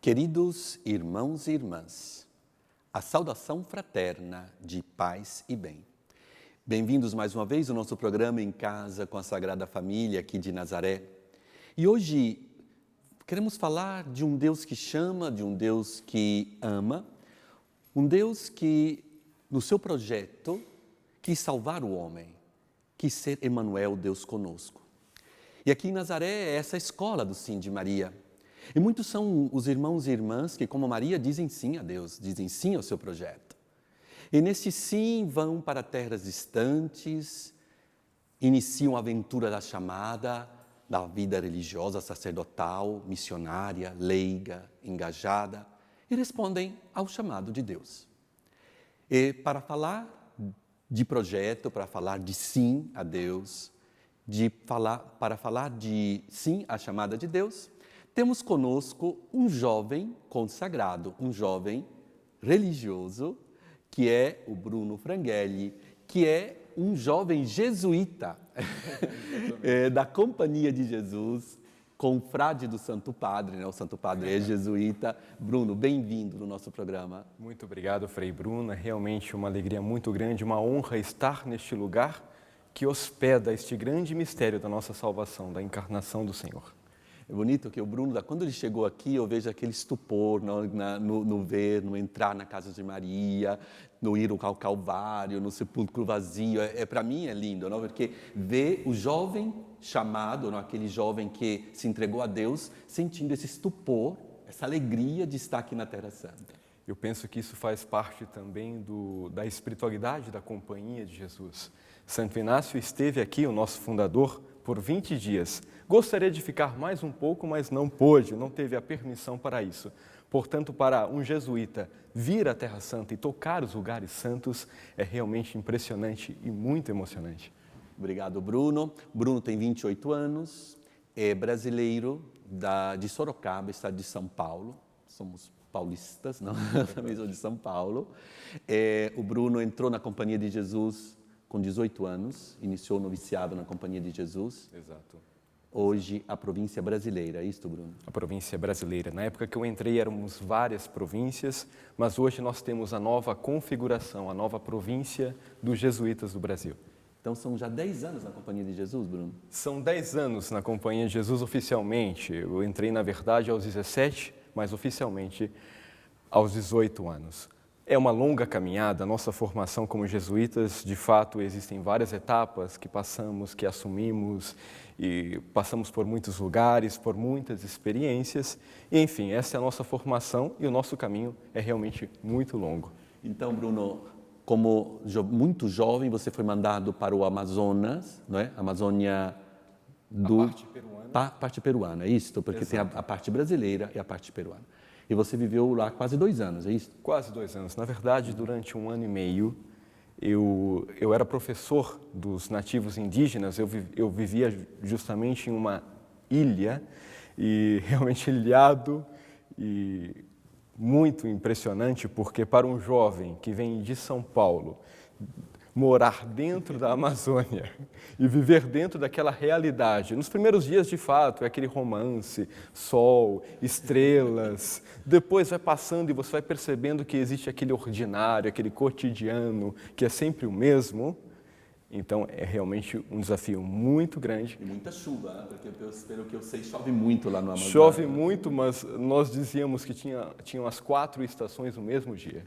Queridos irmãos e irmãs, a saudação fraterna de paz e bem. Bem-vindos mais uma vez ao nosso programa Em Casa com a Sagrada Família aqui de Nazaré. E hoje queremos falar de um Deus que chama, de um Deus que ama, um Deus que, no seu projeto, quis salvar o homem, quis ser Emmanuel, Deus conosco. E aqui em Nazaré é essa escola do Sim de Maria. E muitos são os irmãos e irmãs que, como Maria, dizem sim a Deus, dizem sim ao seu projeto. E nesse sim vão para terras distantes, iniciam a aventura da chamada, da vida religiosa, sacerdotal, missionária, leiga, engajada, e respondem ao chamado de Deus. E para falar de projeto, para falar de sim a Deus, para falar de sim à chamada de Deus, temos conosco um jovem consagrado, um jovem religioso, que é o Bruno Franghelli, que é um jovem jesuíta da Companhia de Jesus, confrade do Santo Padre, né? O Santo Padre é jesuíta. Bruno, bem-vindo no nosso programa. Muito obrigado, Frei Bruno. É realmente uma alegria muito grande, uma honra estar neste lugar que hospeda este grande mistério da nossa salvação, da encarnação do Senhor. É bonito que o Bruno, quando ele chegou aqui, eu vejo aquele estupor no entrar na casa de Maria, no ir ao Calvário, no sepulcro vazio. Para mim é lindo, não? Porque ver o jovem chamado, não? Aquele jovem que se entregou a Deus, sentindo esse estupor, essa alegria de estar aqui na Terra Santa. Eu penso que isso faz parte também da espiritualidade da Companhia de Jesus. Santo Inácio esteve aqui, o nosso fundador, por 20 dias. Gostaria de ficar mais um pouco, mas não pôde, não teve a permissão para isso. Portanto, para um jesuíta vir à Terra Santa e tocar os lugares santos é realmente impressionante e muito emocionante. Obrigado, Bruno. Bruno tem 28 anos, é brasileiro de Sorocaba, estado de São Paulo. Somos paulistas, não? Também sou de São Paulo. O Bruno entrou na Companhia de Jesus com 18 anos, iniciou o noviciado na Companhia de Jesus. Exato. Hoje, a província brasileira, é isso, Bruno? A província brasileira. Na época que eu entrei, éramos várias províncias, mas hoje nós temos a nova configuração, a nova província dos jesuítas do Brasil. Então, são já 10 anos na Companhia de Jesus, Bruno? São 10 anos na Companhia de Jesus oficialmente. Eu entrei, na verdade, aos 17, mas oficialmente aos 18 anos. É uma longa caminhada, a nossa formação como jesuítas, de fato, existem várias etapas que passamos, que assumimos, e passamos por muitos lugares, por muitas experiências, e, enfim, essa é a nossa formação e o nosso caminho é realmente muito longo. Então, Bruno, como muito jovem, você foi mandado para o Amazonas, não é? Amazônia do... A parte peruana. Parte peruana, é isso? Porque Exato. tem a parte brasileira e a parte peruana. E você viveu lá quase 2 anos, é isso? Quase 2 anos. Na verdade, durante 1 ano e meio, eu era professor dos nativos indígenas, eu vivia justamente em uma ilha, e realmente ilhado, e muito impressionante, porque para um jovem que vem de São Paulo, morar dentro da Amazônia e viver dentro daquela realidade. Nos primeiros dias, de fato, é aquele romance, sol, estrelas. Depois vai passando e você vai percebendo que existe aquele ordinário, aquele cotidiano, que é sempre o mesmo. Então, é realmente um desafio muito grande. E muita chuva, né? Porque pelo que eu sei, chove muito lá no Amazonas. Chove muito, mas nós dizíamos que tinham as 4 estações no mesmo dia.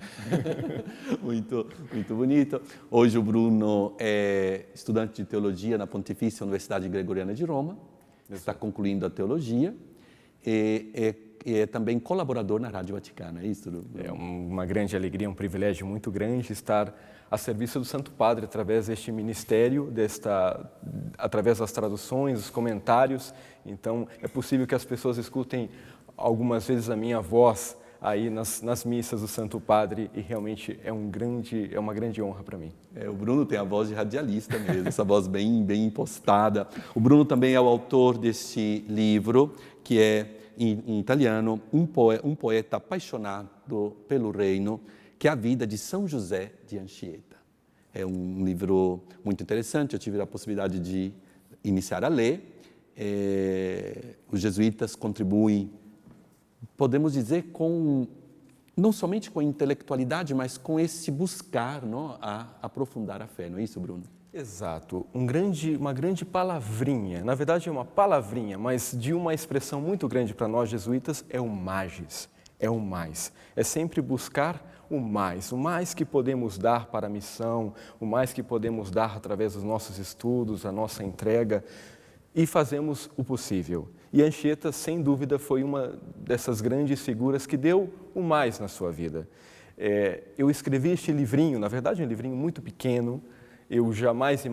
Muito, muito bonito. Hoje o Bruno é estudante de teologia na Pontifícia Universidade Gregoriana de Roma, está concluindo a teologia e é também colaborador na Rádio Vaticana, é isso, Bruno? É uma grande alegria, um privilégio muito grande estar a serviço do Santo Padre através deste ministério, através das traduções, dos comentários. Então, é possível que as pessoas escutem algumas vezes a minha voz aí nas missas do Santo Padre e realmente é uma grande honra para mim. O Bruno tem a voz de radialista mesmo, essa voz bem impostada. O Bruno também é o autor desse livro, que é, em italiano, um poeta apaixonado pelo reino, que é a vida de São José de Anchieta. É um livro muito interessante, eu tive a possibilidade de iniciar a ler. Os jesuítas contribuem podemos dizer, não somente com a intelectualidade, mas com esse buscar, não, a aprofundar a fé. Não é isso, Bruno? Exato. Uma grande palavrinha, na verdade é uma palavrinha, mas de uma expressão muito grande para nós jesuítas, é o magis, é o mais. É sempre buscar o mais que podemos dar para a missão, o mais que podemos dar através dos nossos estudos, a nossa entrega, e fazemos o possível. E Anchieta, sem dúvida, foi uma dessas grandes figuras que deu o mais na sua vida. Eu escrevi este livrinho, na verdade é um livrinho muito pequeno. Eu jamais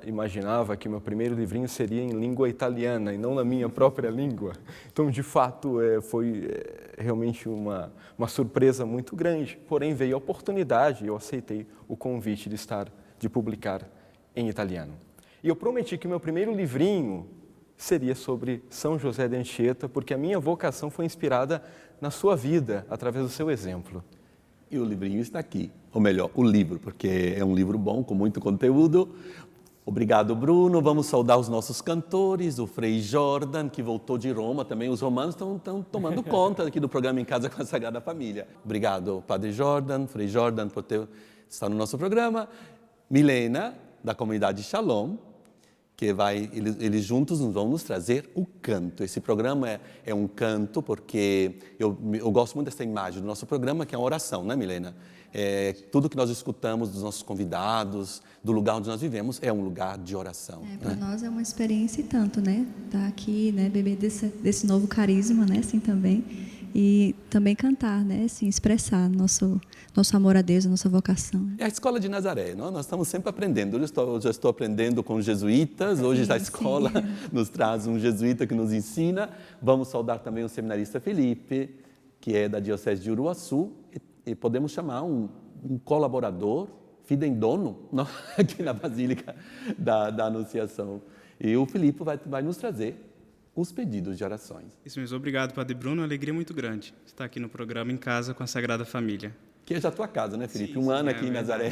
imaginava que meu primeiro livrinho seria em língua italiana e não na minha própria língua. Então, de fato, foi realmente uma surpresa muito grande. Porém, veio a oportunidade e eu aceitei o convite de publicar em italiano. E eu prometi que meu primeiro livrinho seria sobre São José de Anchieta, porque a minha vocação foi inspirada na sua vida, através do seu exemplo. E o livrinho está aqui, ou melhor, o livro, porque é um livro bom, com muito conteúdo. Obrigado, Bruno. Vamos saudar os nossos cantores, o Frei Jordan, que voltou de Roma também. Os romanos estão tomando conta aqui do programa Em Casa com a Sagrada Família. Obrigado, Padre Jordan, Frei Jordan, por estar no nosso programa. Milena, da comunidade Shalom, que eles juntos vão nos trazer o canto. Esse programa é um canto, porque eu gosto muito dessa imagem do nosso programa, que é uma oração, né, Milena? Tudo que nós escutamos dos nossos convidados, do lugar onde nós vivemos, é um lugar de oração. Para nós é uma experiência e tanto, né? Estar aqui, né, beber desse novo carisma, né, assim também. E também cantar, né, assim, expressar nosso amor a Deus, a nossa vocação. É a escola de Nazaré, não? Nós estamos sempre aprendendo. Eu já estou aprendendo com os jesuítas, hoje a escola nos traz um jesuíta que nos ensina. Vamos saudar também o seminarista Felipe, que é da Diocese de Uruaçu, e podemos chamar um colaborador, fidendono, não? Aqui na Basílica da Anunciação. E o Felipe vai nos trazer os pedidos de orações. Isso mesmo, obrigado, Padre Bruno, uma alegria muito grande estar aqui no programa Em Casa com a Sagrada Família. Que é já a tua casa, né, Felipe? Sim, um ano sim, aqui em Nazaré,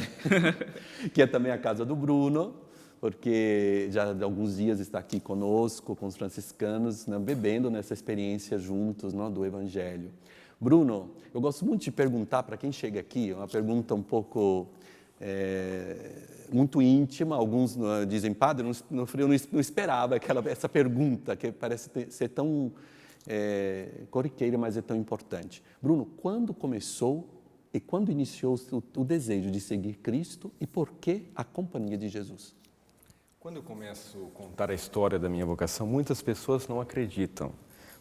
que é também a casa do Bruno, porque já há alguns dias está aqui conosco, com os franciscanos, né, bebendo nessa experiência juntos, não, do Evangelho. Bruno, eu gosto muito de perguntar para quem chega aqui, uma pergunta um pouco muito íntima. Alguns dizem, padre, eu não esperava essa pergunta, que parece ser tão corriqueira, mas é tão importante. Bruno, quando começou e quando iniciou o desejo de seguir Cristo e por que a companhia de Jesus? Quando eu começo a contar a história da minha vocação, muitas pessoas não acreditam.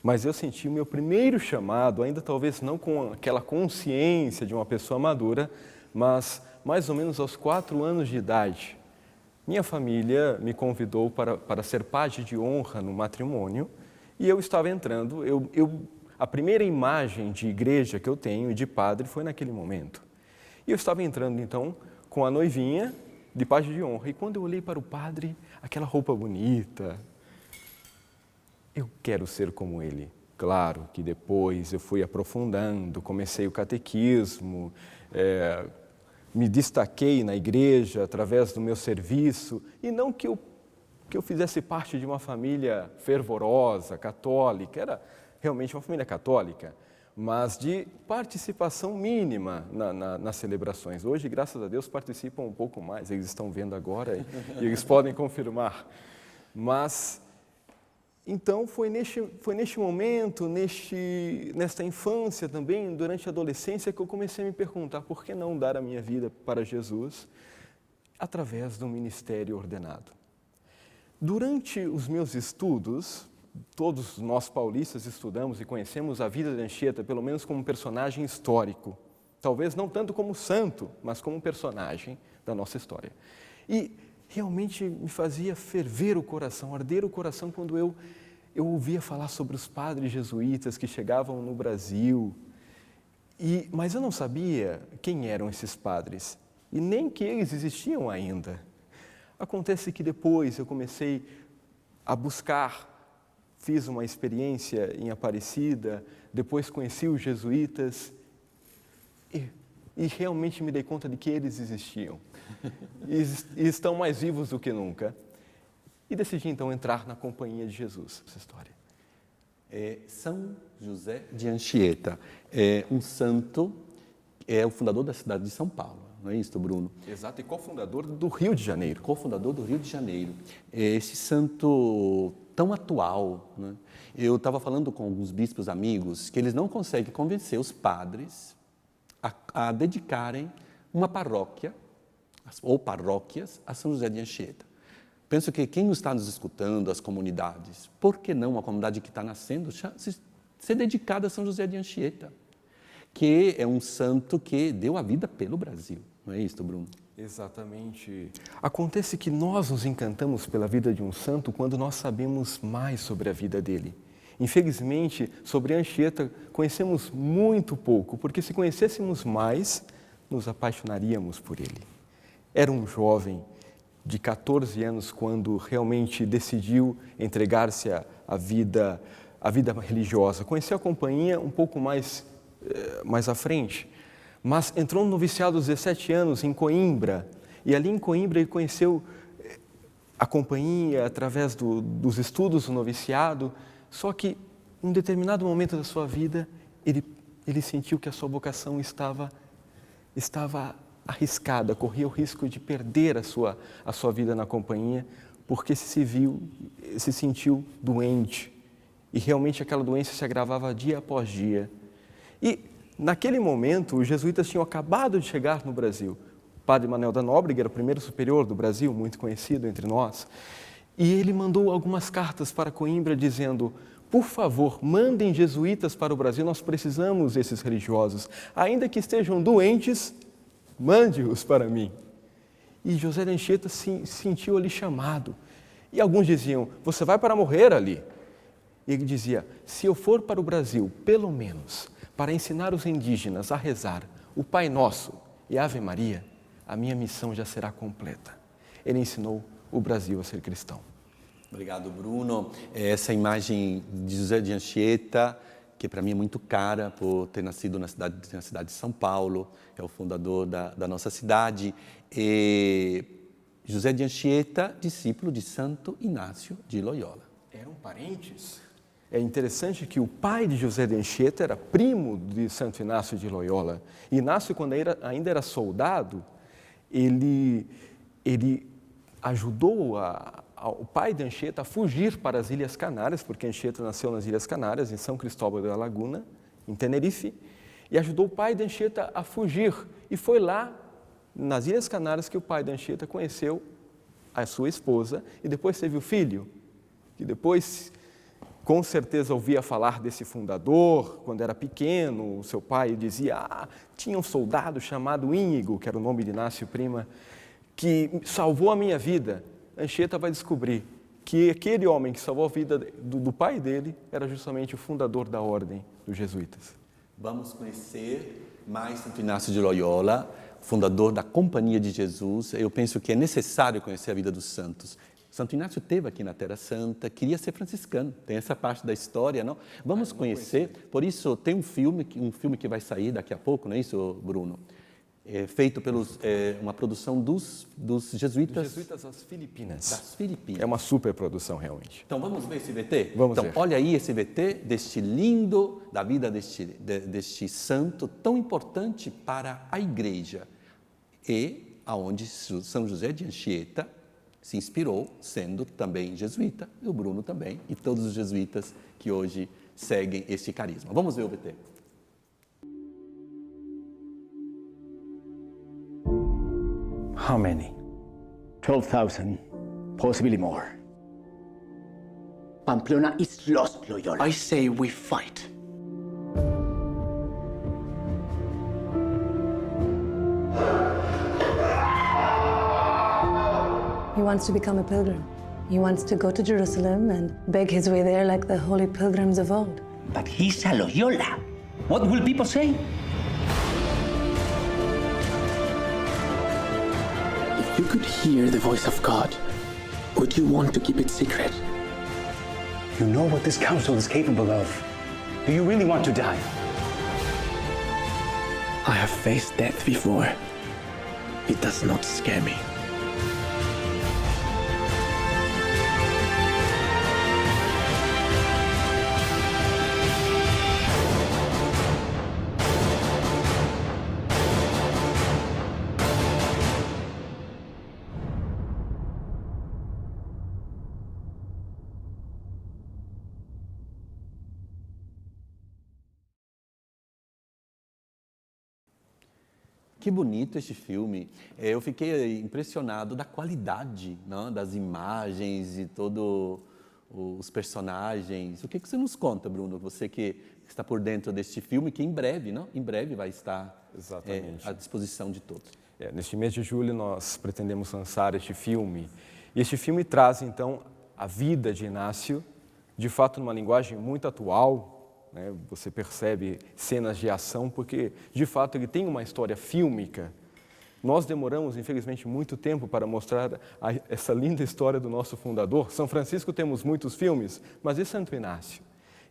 Mas eu senti o meu primeiro chamado, ainda talvez não com aquela consciência de uma pessoa madura, mas mais ou menos aos 4 anos de idade. Minha família me convidou para ser pajem de honra no matrimônio e eu estava entrando. A primeira imagem de igreja que eu tenho e de padre foi naquele momento. E eu estava entrando então com a noivinha de pajem de honra e quando eu olhei para o padre, aquela roupa bonita, eu quero ser como ele. Claro que depois eu fui aprofundando, comecei o catequismo, me destaquei na igreja através do meu serviço, e não que eu fizesse parte de uma família fervorosa, católica, era realmente uma família católica, mas de participação mínima nas celebrações. Hoje, graças a Deus, participam um pouco mais, eles estão vendo agora e eles podem confirmar. Mas então foi neste momento, nesta infância também, durante a adolescência, que eu comecei a me perguntar por que não dar a minha vida para Jesus através do ministério ordenado. Durante os meus estudos, todos nós paulistas estudamos e conhecemos a vida de Anchieta pelo menos como um personagem histórico, talvez não tanto como santo, mas como um personagem da nossa história. E realmente me fazia ferver o coração, arder o coração quando eu ouvia falar sobre os padres jesuítas que chegavam no Brasil. Mas eu não sabia quem eram esses padres e nem que eles existiam ainda. Acontece que depois eu comecei a buscar, fiz uma experiência em Aparecida, depois conheci os jesuítas e realmente me dei conta de que eles existiam. E estão mais vivos do que nunca. E decidi então entrar na companhia de Jesus, essa história. é São José de Anchieta. É um santo, é o fundador da cidade de São Paulo, não é isso, Bruno? Exato, e cofundador do Rio de Janeiro. Cofundador do Rio de Janeiro. Esse santo tão atual, né? Eu estava falando com alguns bispos amigos que eles não conseguem convencer os padres a dedicarem uma paróquia ou paróquias a São José de Anchieta. Penso que quem está nos escutando, as comunidades, por que não a comunidade que está nascendo ser dedicada a São José de Anchieta, que é um santo que deu a vida pelo Brasil, não é isso, Bruno? Exatamente. Acontece que nós nos encantamos pela vida de um santo quando nós sabemos mais sobre a vida dele. Infelizmente, sobre Anchieta conhecemos muito pouco, porque se conhecêssemos mais, nos apaixonaríamos por ele. Era um jovem de 14 anos quando realmente decidiu entregar-se à vida religiosa. Conheceu a companhia um pouco mais à frente, mas entrou no noviciado aos 17 anos em Coimbra, e ali em Coimbra ele conheceu a companhia através dos estudos do noviciado, só que em um determinado momento da sua vida ele sentiu que a sua vocação estava arriscada, corria o risco de perder a sua vida na companhia, porque se sentiu doente, e realmente aquela doença se agravava dia após dia. E naquele momento os jesuítas tinham acabado de chegar no Brasil. O padre Manuel da Nóbrega era o primeiro superior do Brasil, muito conhecido entre nós, e ele mandou algumas cartas para Coimbra dizendo: por favor, mandem jesuítas para o Brasil, nós precisamos desses religiosos, ainda que estejam doentes, mande-os para mim. E José de Anchieta se sentiu ali chamado. E alguns diziam: você vai para morrer ali. E ele dizia: se eu for para o Brasil, pelo menos, para ensinar os indígenas a rezar o Pai Nosso e a Ave Maria, a minha missão já será completa. Ele ensinou o Brasil a ser cristão. Obrigado, Bruno. Essa imagem de José de Anchieta, que para mim é muito cara por ter nascido na cidade de São Paulo, é o fundador da nossa cidade. E José de Anchieta, discípulo de Santo Inácio de Loyola. Eram parentes? É interessante que o pai de José de Anchieta era primo de Santo Inácio de Loyola. Inácio, quando ainda era soldado, ele ajudou o pai de Anchieta a fugir para as Ilhas Canárias, porque Anchieta nasceu nas Ilhas Canárias, em São Cristóbal da Laguna, em Tenerife, e ajudou o pai de Anchieta a fugir. E foi lá, nas Ilhas Canárias, que o pai de Anchieta conheceu a sua esposa e depois teve o filho, que depois, com certeza, ouvia falar desse fundador. Quando era pequeno, o seu pai dizia: tinha um soldado chamado Íñigo, que era o nome de Inácio Prima, que salvou a minha vida. Anchieta vai descobrir que aquele homem que salvou a vida do pai dele era justamente o fundador da ordem dos jesuítas. Vamos conhecer mais Santo Inácio de Loyola, fundador da Companhia de Jesus. Eu penso que é necessário conhecer a vida dos santos. Santo Inácio esteve aqui na Terra Santa, queria ser franciscano, tem essa parte da história, não? Vamos conhecer, por isso tem um filme que vai sair daqui a pouco, não é isso, Bruno? Feito pelos uma produção dos jesuítas. Dos jesuítas das Filipinas. Das Filipinas. É uma super produção, realmente. Então vamos ver esse VT? Vamos ver. Olha aí esse VT da vida deste santo tão importante para a igreja e aonde São José de Anchieta se inspirou, sendo também jesuíta, e o Bruno também, e todos os jesuítas que hoje seguem este carisma. Vamos ver o VT. How many? 12,000, possibly more. Pamplona is lost, Loyola. I say we fight. He wants to become a pilgrim. He wants to go to Jerusalem and beg his way there like the holy pilgrims of old. But he's a Loyola. What will people say? If you could hear the voice of God, would you want to keep it secret? You know what this council is capable of. Do you really want to die? I have faced death before. It does not scare me. Que bonito este filme. Eu fiquei impressionado da qualidade, não, das imagens e todos os personagens. O que você nos conta, Bruno? Você que está por dentro deste filme, que em breve, não? Em breve vai estar à disposição de todos. Neste mês de julho nós pretendemos lançar este filme. E este filme traz, então, a vida de Inácio, de fato, numa linguagem muito atual. Você percebe cenas de ação, porque, de fato, ele tem uma história fílmica. Nós demoramos, infelizmente, muito tempo para mostrar essa linda história do nosso fundador. São Francisco temos muitos filmes, mas e Santo Inácio?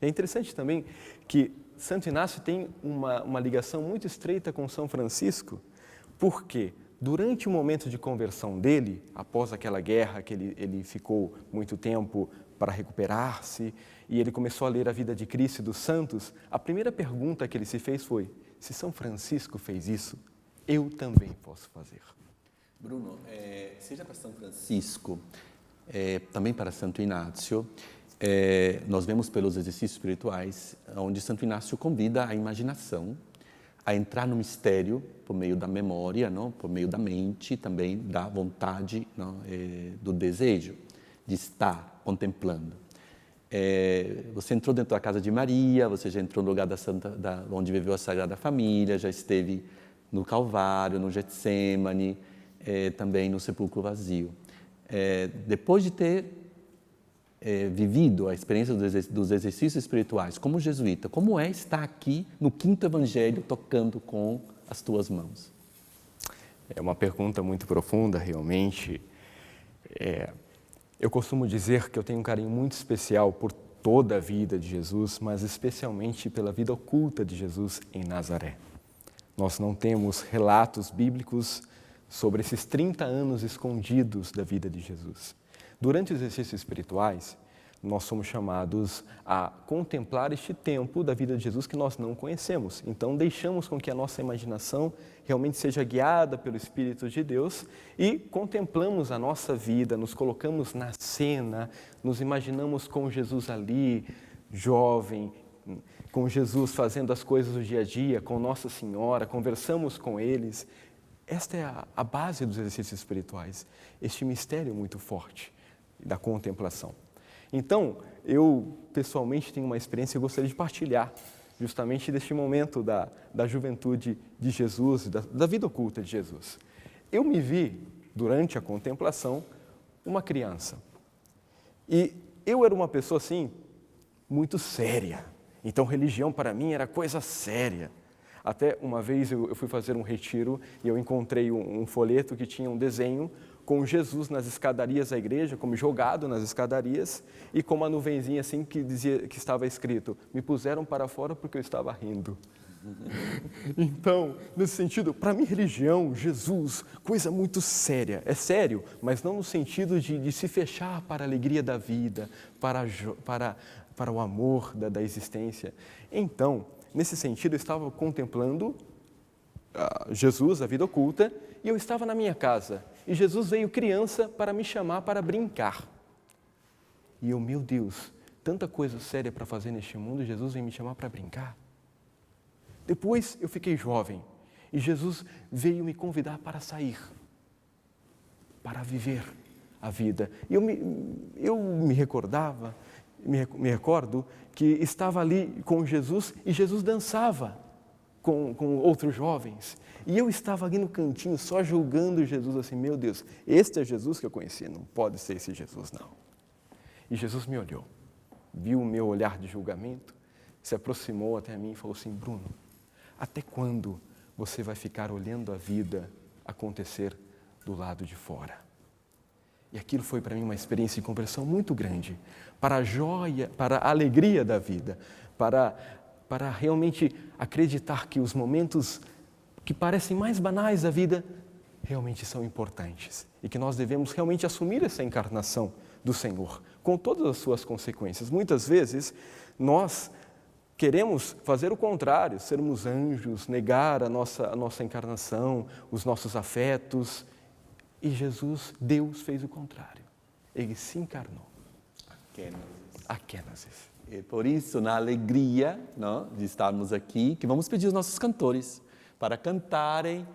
É interessante também que Santo Inácio tem uma ligação muito estreita com São Francisco, porque durante o momento de conversão dele, após aquela guerra que ele ficou muito tempo para recuperar-se, e ele começou a ler a vida de Cristo e dos santos, a primeira pergunta que ele se fez foi: se São Francisco fez isso, eu também posso fazer. Bruno, seja para São Francisco, também para Santo Inácio, nós vemos pelos exercícios espirituais, onde Santo Inácio convida a imaginação a entrar no mistério por meio da memória, não? Por meio da mente, também da vontade, não? Do desejo de estar contemplando. Você entrou dentro da casa de Maria, você já entrou no lugar onde viveu a Sagrada Família, já esteve no Calvário, no Getsêmani, também no sepulcro vazio. Depois de ter vivido a experiência dos exercícios espirituais como jesuíta, como é estar aqui no quinto evangelho tocando com as tuas mãos? É uma pergunta muito profunda, realmente. Eu costumo dizer que eu tenho um carinho muito especial por toda a vida de Jesus, mas especialmente pela vida oculta de Jesus em Nazaré. Nós não temos relatos bíblicos sobre esses 30 anos escondidos da vida de Jesus. Durante os exercícios espirituais, nós somos chamados a contemplar este tempo da vida de Jesus que nós não conhecemos. Então, deixamos com que a nossa imaginação realmente seja guiada pelo Espírito de Deus e contemplamos a nossa vida, nos colocamos na cena, nos imaginamos com Jesus ali, jovem, com Jesus fazendo as coisas do dia a dia, com Nossa Senhora, conversamos com eles. Esta é a base dos exercícios espirituais, este mistério muito forte da contemplação. Então, eu pessoalmente tenho uma experiência que eu gostaria de partilhar, justamente deste momento da juventude de Jesus, da vida oculta de Jesus. Eu me vi, durante a contemplação, uma criança. E eu era uma pessoa, assim, muito séria. Então, religião para mim era coisa séria. Até uma vez eu fui fazer um retiro e eu encontrei um folheto que tinha um desenho com Jesus nas escadarias da igreja, como jogado nas escadarias, e com uma nuvenzinha assim que dizia, que estava escrito: me puseram para fora porque eu estava rindo. Então, nesse sentido, para mim, religião, Jesus, coisa muito séria. É sério, mas não no sentido de se fechar para a alegria da vida, para o amor da existência. Então, nesse sentido, eu estava contemplando Jesus, a vida oculta, e eu estava na minha casa. E Jesus veio criança para me chamar para brincar. E eu, meu Deus, tanta coisa séria para fazer neste mundo, Jesus vem me chamar para brincar. Depois eu fiquei jovem e Jesus veio me convidar para sair, para viver a vida. E eu me recordo que estava ali com Jesus e Jesus dançava com outros jovens. E eu estava ali no cantinho só julgando Jesus assim: meu Deus, este é Jesus que eu conhecia, não pode ser esse Jesus não. E Jesus me olhou, viu o meu olhar de julgamento, se aproximou até mim e falou assim: Bruno, até quando você vai ficar olhando a vida acontecer do lado de fora? E aquilo foi para mim uma experiência de conversão muito grande, para a joia, para a alegria da vida, para realmente acreditar que os momentos que parecem mais banais da vida realmente são importantes e que nós devemos realmente assumir essa encarnação do Senhor, com todas as suas consequências. Muitas vezes nós queremos fazer o contrário, sermos anjos, negar a nossa encarnação, os nossos afetos. E Jesus, Deus, fez o contrário. Ele se encarnou. Aquenasis. E por isso, na alegria, não, de estarmos aqui, que vamos pedir aos nossos cantores para cantarem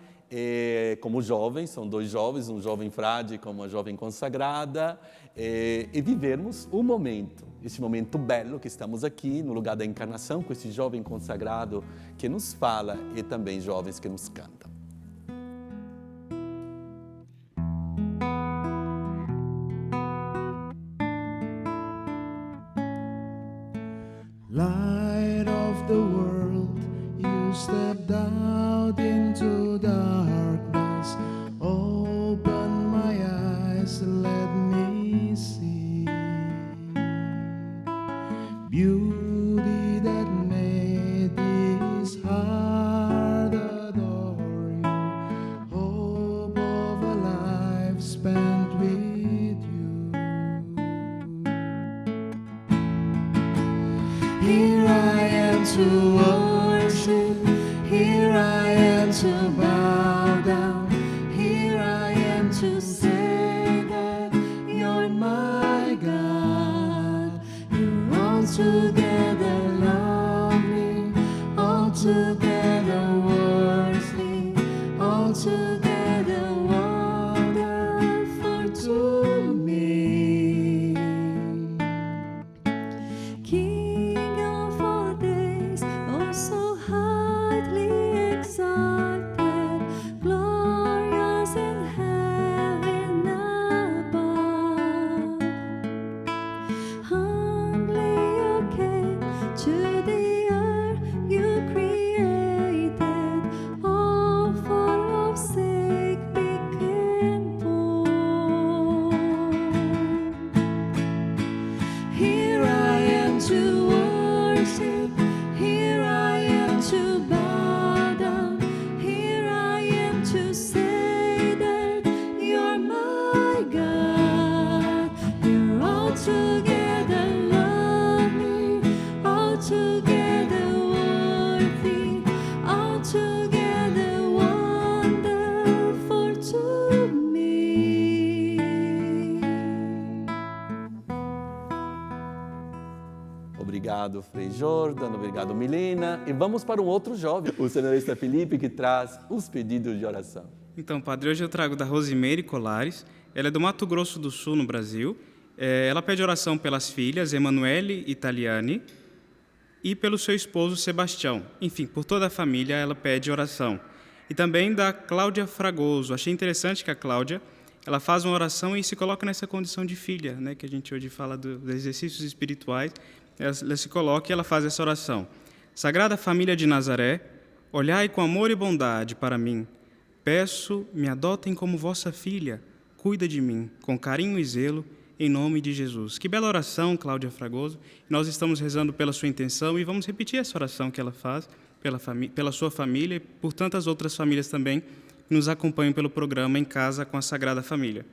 como jovens, são 2 jovens, um jovem frade como uma jovem consagrada, e vivermos um momento, esse momento belo que estamos aqui, no lugar da encarnação, com esse jovem consagrado que nos fala e também jovens que nos cantam. Light of the world, you stepped out into darkness. Open my eyes, let me see beauty that made this heart adore you. Hope of a life spent with you. Here I am to worship, here I am to bow down, here I am to say that you're my God. You're altogether lovely, altogether worthy, altogether wonderful to me. King of all days, oh so highly exalted, glorious in heaven above. Humbly you came to the earth you created, all for love's sake became poor. Here I am to worship, here I am to bow down, here I am to say that you're my God. You're altogether lovely, altogether worthy, altogether wonderful to me. Obrigado, Frei Jordan, obrigado, Milena. E vamos para um outro jovem, o seminarista Felipe, que traz os pedidos de oração. Então, padre, hoje eu trago da Rosimeire Colares. Ela é do Mato Grosso do Sul, no Brasil. Ela pede oração pelas filhas Emanuele e Taliane e pelo seu esposo Sebastião. Enfim, por toda a família ela pede oração. E também da Cláudia Fragoso. Achei interessante que a Cláudia ela faz uma oração e se coloca nessa condição de filha, né, que a gente hoje fala dos exercícios espirituais. Ela se coloca e ela faz essa oração. Sagrada Família de Nazaré, olhai com amor e bondade para mim. Peço, me adotem como vossa filha. Cuida de mim, com carinho e zelo, em nome de Jesus. Que bela oração, Cláudia Fragoso. Nós estamos rezando pela sua intenção e vamos repetir essa oração que ela faz pela sua família e por tantas outras famílias também que nos acompanham pelo programa Em Casa com a Sagrada Família.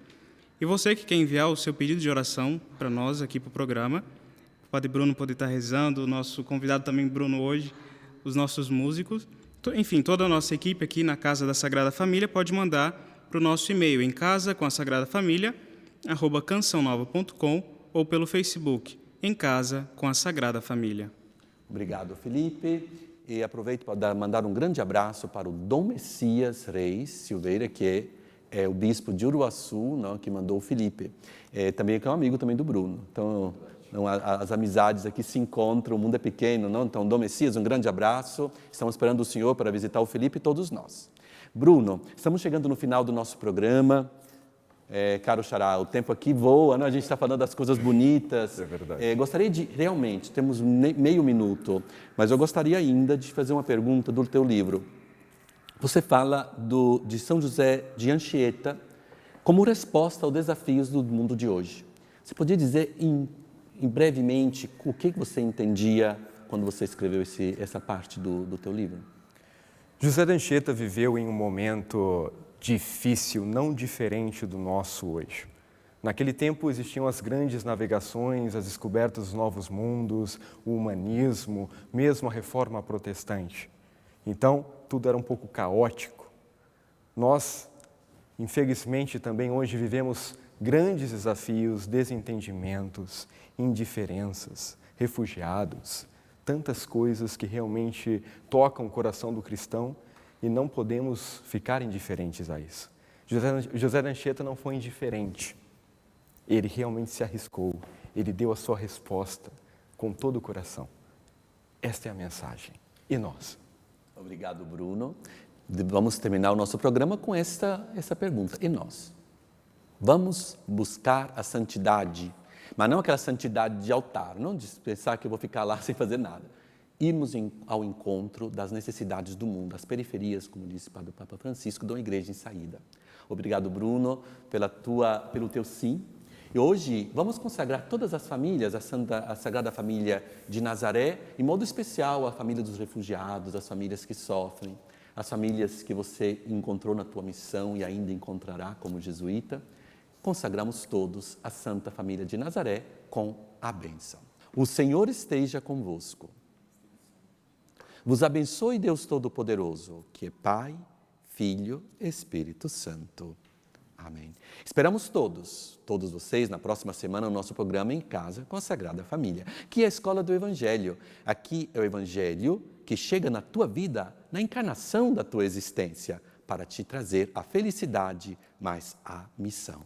E você que quer enviar o seu pedido de oração para nós aqui para o programa, o Padre Bruno pode estar rezando, o nosso convidado também, Bruno, hoje, os nossos músicos. Enfim, toda a nossa equipe aqui na Casa da Sagrada Família pode mandar para o nosso e-mail em casa com a Sagrada Família, @cançãonova.com ou pelo Facebook, Em Casa com a Sagrada Família. Obrigado, Felipe. E aproveito para mandar um grande abraço para o Dom Messias Reis Silveira, que é o bispo de Uruaçu, não, que mandou o Felipe. Também que é um amigo também do Bruno. Então, as amizades aqui se encontram, o mundo é pequeno, não? Então, Dom Messias, um grande abraço. Estamos esperando o senhor para visitar o Felipe e todos nós. Bruno, estamos chegando no final do nosso programa. Caro Xará, o tempo aqui voa, não? A gente está falando das coisas bonitas. É verdade. Gostaria de, realmente, temos meio minuto, mas eu gostaria ainda de fazer uma pergunta do teu livro. Você fala de São José de Anchieta como resposta aos desafios do mundo de hoje. Você podia dizer, brevemente, o que você entendia quando você escreveu essa parte do teu livro? José de Anchieta viveu em um momento difícil, não diferente do nosso hoje. Naquele tempo existiam as grandes navegações, as descobertas dos novos mundos, o humanismo, mesmo a reforma protestante. Então, tudo era um pouco caótico. Nós, infelizmente, também hoje vivemos grandes desafios, desentendimentos, indiferenças, refugiados, tantas coisas que realmente tocam o coração do cristão e não podemos ficar indiferentes a isso. José de Anchieta não foi indiferente. Ele realmente se arriscou. Ele deu a sua resposta com todo o coração. Esta é a mensagem. E nós? Obrigado, Bruno. Vamos terminar o nosso programa com essa pergunta. E nós? Vamos buscar a santidade, mas não aquela santidade de altar, não de pensar que eu vou ficar lá sem fazer nada. Irmos ao encontro das necessidades do mundo, as periferias, como disse o Padre Papa Francisco, de uma igreja em saída. Obrigado, Bruno, pelo teu sim. E hoje vamos consagrar todas as famílias, a Sagrada Família de Nazaré, em modo especial a família dos refugiados, as famílias que sofrem, as famílias que você encontrou na tua missão e ainda encontrará como jesuíta. Consagramos todos a Santa Família de Nazaré com a bênção. O Senhor esteja convosco. Vos abençoe Deus Todo-Poderoso, que é Pai, Filho, Espírito Santo. Amém. Esperamos todos vocês, na próxima semana, no nosso programa Em Casa com a Sagrada Família, que é a Escola do Evangelho. Aqui é o Evangelho que chega na tua vida, na encarnação da tua existência, para te trazer a felicidade, mas a missão.